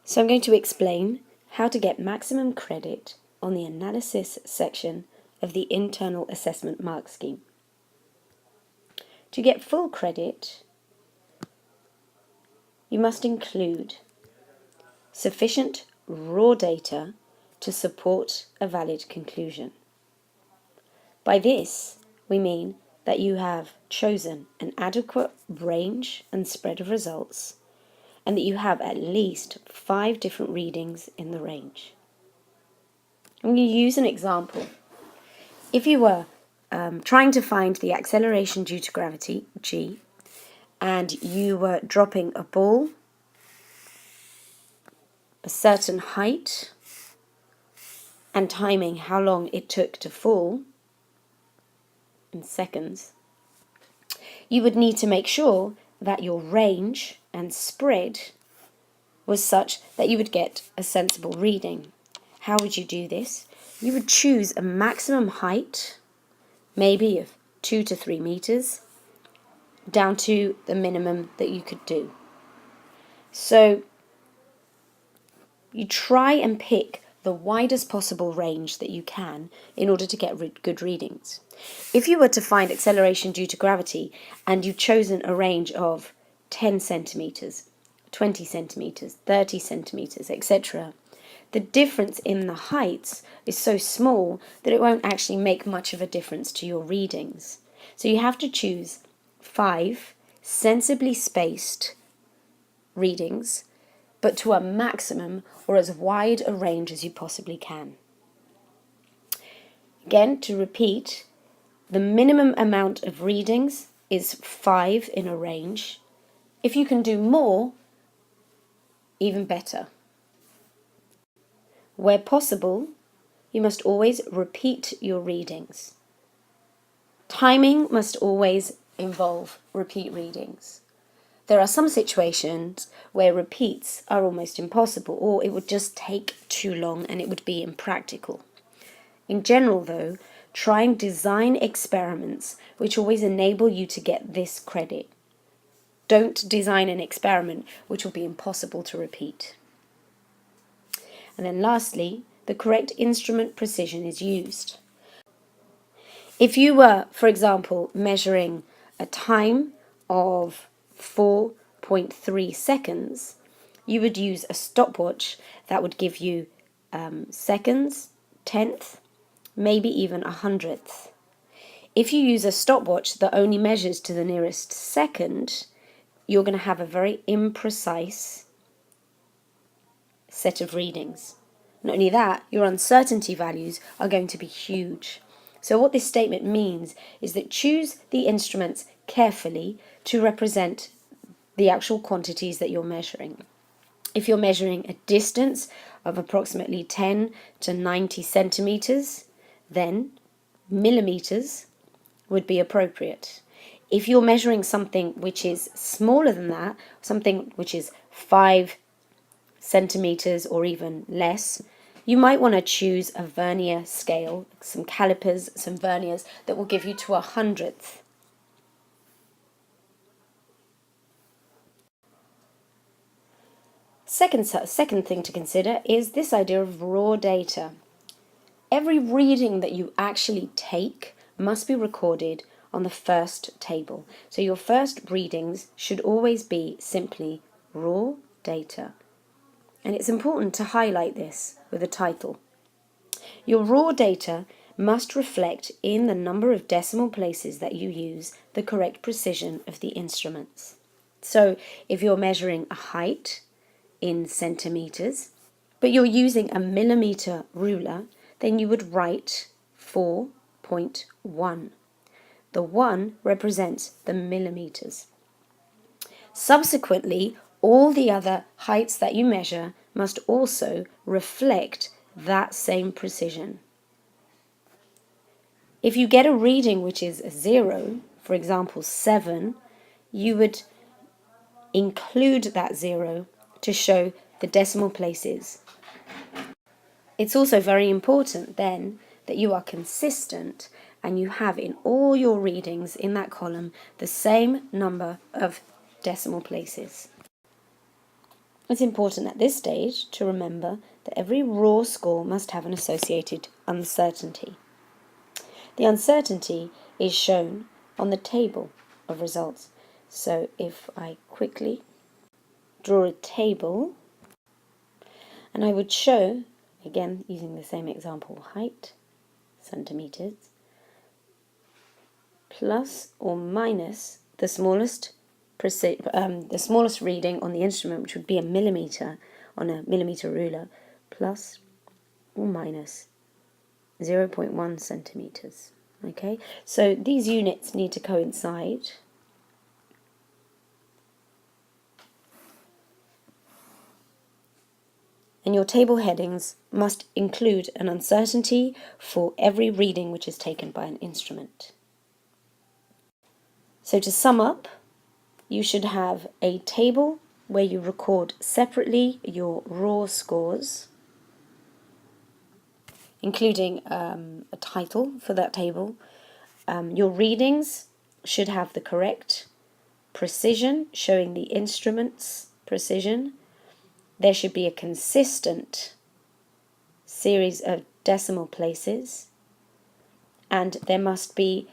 So I'm going to explain how to get maximum credit on the analysis section of the internal assessment mark scheme. To get full credit, you must include sufficient raw data to support a valid conclusion. By this, we mean that you have chosen an adequate range and spread of results, and that you have at least 5 different readings in the range. I'm going to use an example. If you were trying to find the acceleration due to gravity, g, and you were dropping a ball a certain height and timing how long it took to fall in seconds, you would need to make sure that your range and spread was such that you would get a sensible reading. How would you do this? You would choose a maximum height, maybe of 2 to 3 meters, down to the minimum that you could do. So you try and pick the widest possible range that you can in order to get good readings. If you were to find acceleration due to gravity and you've chosen a range of 10 centimeters, 20 centimeters, 30 centimeters, etc., the difference in the heights is so small that it won't actually make much of a difference to your readings. So you have to choose 5 sensibly spaced readings, but to a maximum or as wide a range as you possibly can. Again, to repeat, the minimum amount of readings is 5 in a range. If you can do more, even better. Where possible, you must always repeat your readings. Timing must always involve repeat readings. There are some situations where repeats are almost impossible, or it would just take too long and it would be impractical. In general, though, try and design experiments which always enable you to get this credit. Don't design an experiment which will be impossible to repeat. And then lastly, the correct instrument precision is used. If you were, for example, measuring a time of 4.3 seconds, you would use a stopwatch that would give you seconds, tenth, maybe even 100th. If you use a stopwatch that only measures to the nearest second, you're going to have a very imprecise set of readings. Not only that, your uncertainty values are going to be huge. So what this statement means is that choose the instruments carefully to represent the actual quantities that you're measuring. If you're measuring a distance of approximately 10 to 90 centimeters, then millimeters would be appropriate. If you're measuring something which is smaller than that, something which is 5 centimeters or even less, you might want to choose a vernier scale, some calipers, some verniers that will give you to 100th. Second thing to consider is this idea of raw data. Every reading that you actually take must be recorded on the first table. So your first readings should always be simply raw data. And it's important to highlight this with a title. Your raw data must reflect in the number of decimal places that you use the correct precision of the instruments. So if you're measuring a height in centimeters, but you're using a millimeter ruler, then you would write 4.1. The 1 represents the millimeters. Subsequently, all the other heights that you measure must also reflect that same precision. If you get a reading which is a 0, for example 7, you would include that 0 to show the decimal places. It's also very important then that you are consistent and you have in all your readings in that column the same number of decimal places. It's important at this stage to remember that every raw score must have an associated uncertainty. The uncertainty is shown on the table of results. So if I quickly draw a table, and I would show, again using the same example, height, centimeters, plus or minus the smallest reading on the instrument, which would be a millimeter on a millimeter ruler, plus or minus 0.1 centimeters. Okay, so these units need to coincide. And your table headings must include an uncertainty for every reading which is taken by an instrument. So to sum up, you should have a table where you record separately your raw scores, including a title for that table. Your readings should have the correct precision, showing the instrument's precision. There should be a consistent series of decimal places, and there must be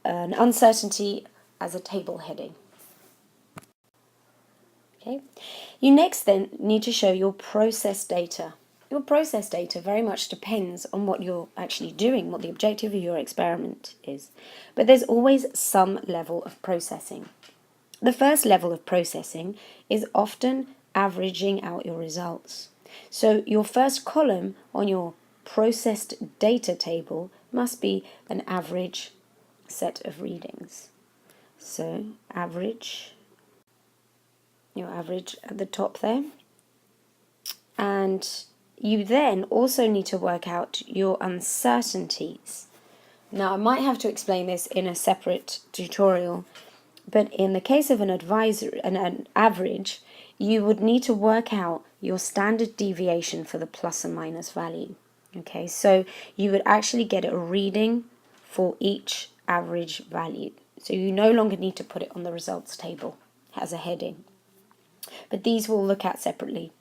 an uncertainty as a table heading. Okay. You next then need to show your process data. Your process data very much depends on what you're actually doing, what the objective of your experiment is. But there's always some level of processing. The first level of processing is often averaging out your results. So your first column on your processed data table must be an average set of readings. So average, your average at the top there. And you then also need to work out your uncertainties. Now, I might have to explain this in a separate tutorial, but in the case of an average, you would need to work out your standard deviation for the plus and minus value. Okay, so you would actually get a reading for each average value. So you no longer need to put it on the results table as a heading. But these we'll look at separately.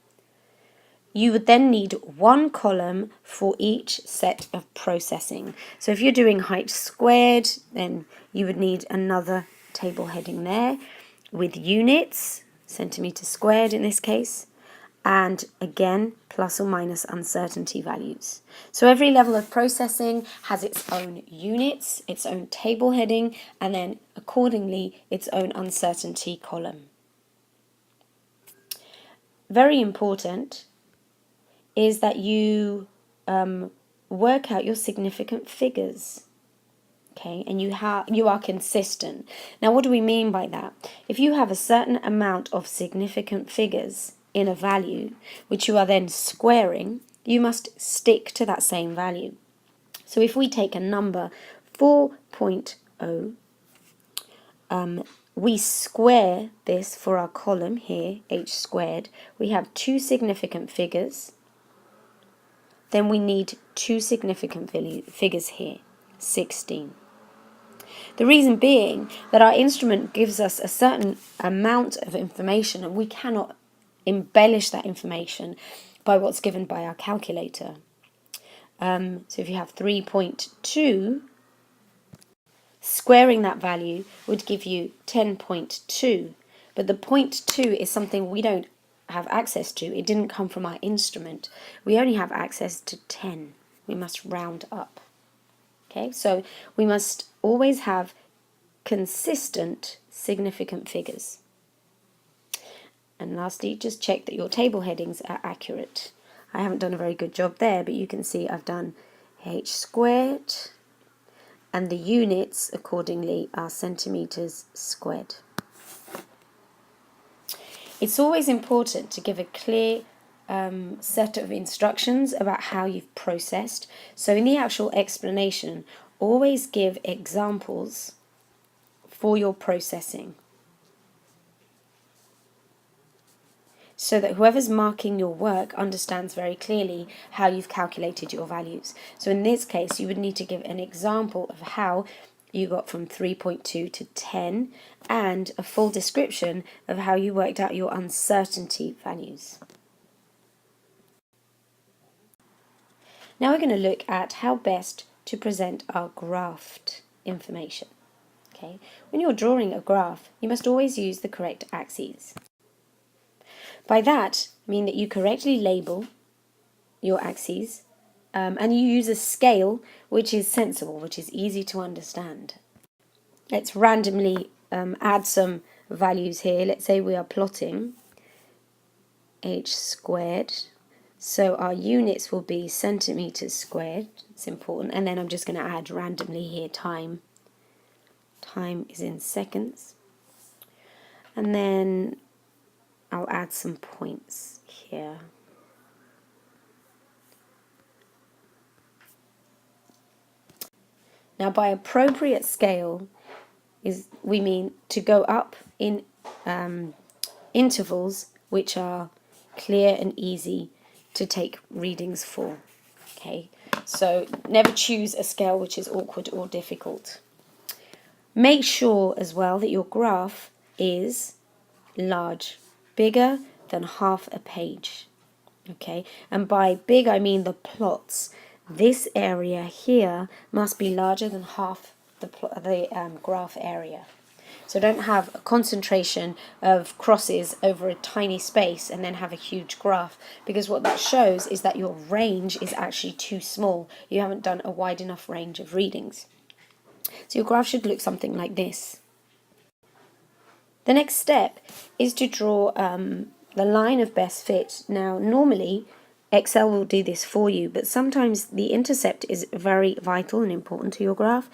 You would then need one column for each set of processing. So if you're doing height squared, then you would need another table heading there with units, centimeters squared in this case, and again, plus or minus uncertainty values. So every level of processing has its own units, its own table heading, and then accordingly, its own uncertainty column. Very important is that you work out your significant figures, okay, and you are consistent. Now, what do we mean by that? If you have a certain amount of significant figures in a value, which you are then squaring, you must stick to that same value. So if we take a number 4.0, we square this for our column here, h squared. We have two significant figures. Then we need two significant figures here, 16. The reason being that our instrument gives us a certain amount of information and we cannot embellish that information by what's given by our calculator. So if you have 3.2, squaring that value would give you 10.2, but the 0.2 is something we don't have access to. It didn't come from our instrument. We only have access to 10. We must round up. Okay, so we must always have consistent significant figures. And lastly, just check that your table headings are accurate. I haven't done a very good job there, but you can see I've done h squared, and the units accordingly are centimeters squared. It's always important to give a clear set of instructions about how you've processed. So in the actual explanation, always give examples for your processing, so that whoever's marking your work understands very clearly how you've calculated your values. So in this case, you would need to give an example of how you got from 3.2 to 10, and a full description of how you worked out your uncertainty values. Now we're going to look at how best to present our graphed information. Okay, when you're drawing a graph, you must always use the correct axes. By that, I mean that you correctly label your axes, and you use a scale which is sensible, which is easy to understand. Let's randomly add some values here. Let's say we are plotting h squared. So our units will be centimeters squared. It's important. And then I'm just going to add randomly here time. Time is in seconds. And then I'll add some points here. Now by appropriate scale we mean to go up in intervals which are clear and easy to take readings for. Okay, so never choose a scale which is awkward or difficult. Make sure as well that your graph is large, bigger than half a page. Okay, and by big I mean the plots. This area here must be larger than half the graph area. So don't have a concentration of crosses over a tiny space and then have a huge graph, because what that shows is that your range is actually too small. You haven't done a wide enough range of readings. So your graph should look something like this. The next step is to draw the line of best fit. Now normally Excel will do this for you, but sometimes the intercept is very vital and important to your graph.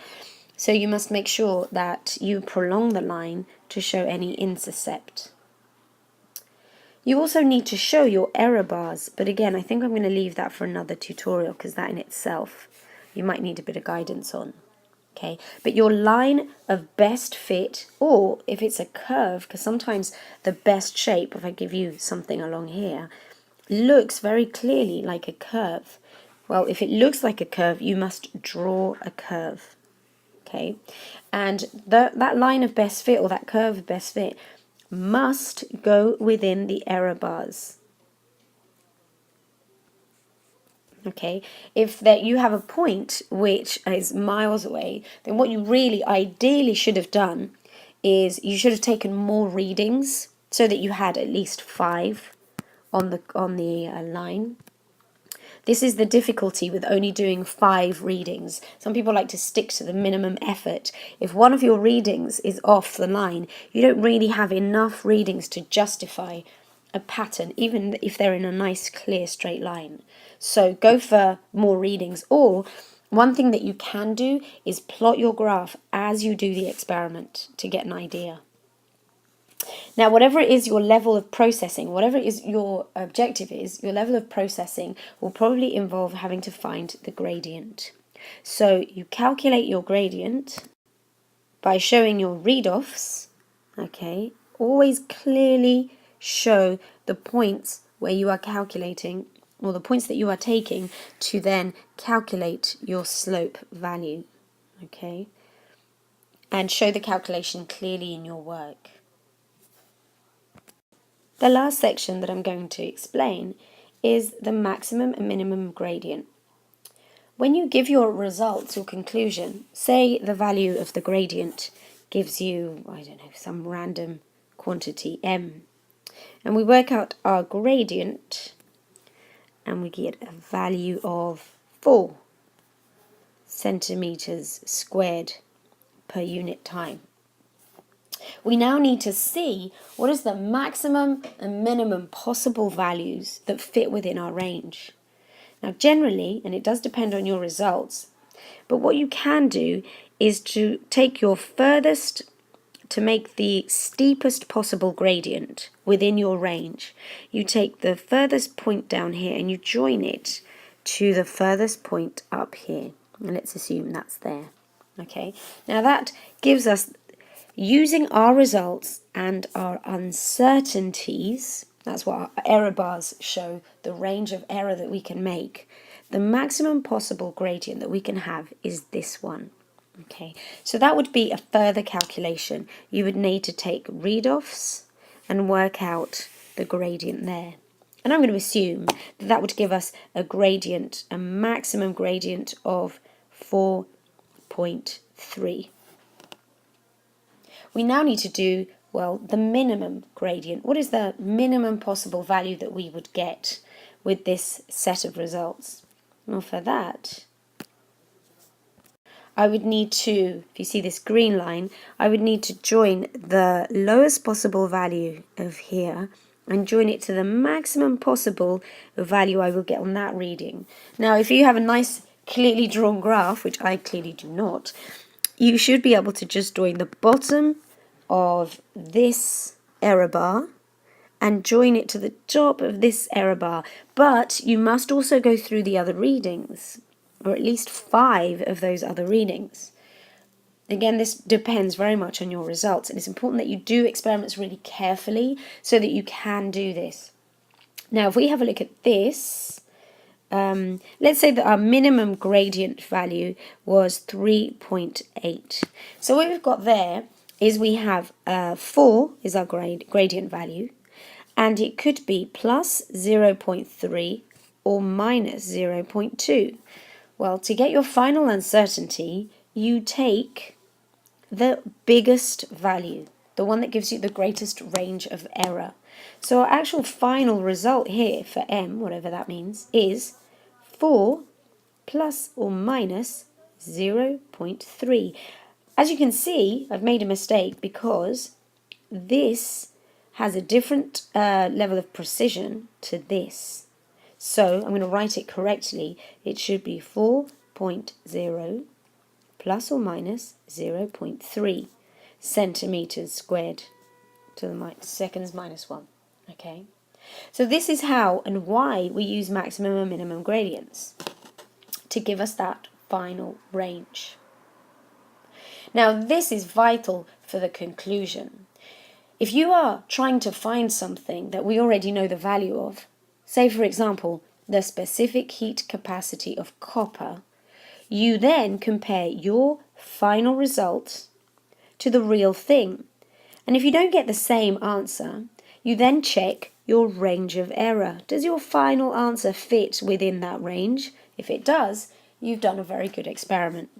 So you must make sure that you prolong the line to show any intercept. You also need to show your error bars, but again, I think I'm going to leave that for another tutorial, because that in itself you might need a bit of guidance on. Okay, but your line of best fit, or if it's a curve, because sometimes the best shape, if I give you something along here, looks very clearly like a curve. Well, if it looks like a curve, you must draw a curve. Okay, and that line of best fit, or that curve of best fit, must go within the error bars. Okay, if you have a point which is miles away, then what you really ideally should have done is you should have taken more readings so that you had at least 5 on the line. This is the difficulty with only doing 5 readings. Some people like to stick to the minimum effort. If one of your readings is off the line, you don't really have enough readings to justify a pattern, even if they're in a nice, clear, straight line. So go for more readings. Or one thing that you can do is plot your graph as you do the experiment to get an idea. Now, whatever it is your level of processing, whatever it is your objective is, your level of processing will probably involve having to find the gradient. So you calculate your gradient by showing your read-offs. Okay, always clearly show the points where you are calculating, or the points that you are taking to then calculate your slope value. Okay, and show the calculation clearly in your work. The last section that I'm going to explain is the maximum and minimum gradient. When you give your results or conclusion, say the value of the gradient gives you, I don't know, some random quantity m, and we work out our gradient and we get a value of 4 centimeters squared per unit time. We now need to see what is the maximum and minimum possible values that fit within our range. Now generally, and it does depend on your results, but what you can do is to take your furthest, to make the steepest possible gradient within your range. You take the furthest point down here and you join it to the furthest point up here. And let's assume that's there. Okay, now that gives us, using our results and our uncertainties, that's what our error bars show, the range of error that we can make. The maximum possible gradient that we can have is this one. Okay, so that would be a further calculation. You would need to take read-offs and work out the gradient there. And I'm going to assume that that would give us a gradient, a maximum gradient of 4.3. We now need to do, well, the minimum gradient. What is the minimum possible value that we would get with this set of results? Well, for that, I would need to, if you see this green line, I would need to join the lowest possible value of here and join it to the maximum possible value I will get on that reading. Now, if you have a nice clearly drawn graph, which I clearly do not, you should be able to just join the bottom of this error bar and join it to the top of this error bar. But you must also go through the other readings, or at least 5 of those other readings. Again, this depends very much on your results, and it's important that you do experiments really carefully so that you can do this. Now, if we have a look at this, let's say that our minimum gradient value was 3.8. So what we've got there is we have 4 is our gradient value, and it could be plus 0.3 or minus 0.2. Well, to get your final uncertainty, you take the biggest value, the one that gives you the greatest range of error. So our actual final result here for m, whatever that means, is 4 plus or minus 0.3. As you can see, I've made a mistake because this has a different level of precision to this. So I'm going to write it correctly. It should be 4.0 plus or minus 0.3 centimeters squared to the seconds minus 1. Okay, so this is how and why we use maximum and minimum gradients to give us that final range. Now, this is vital for the conclusion. If you are trying to find something that we already know the value of, say for example, the specific heat capacity of copper, you then compare your final result to the real thing. And if you don't get the same answer, you then check your range of error. Does your final answer fit within that range? If it does, you've done a very good experiment.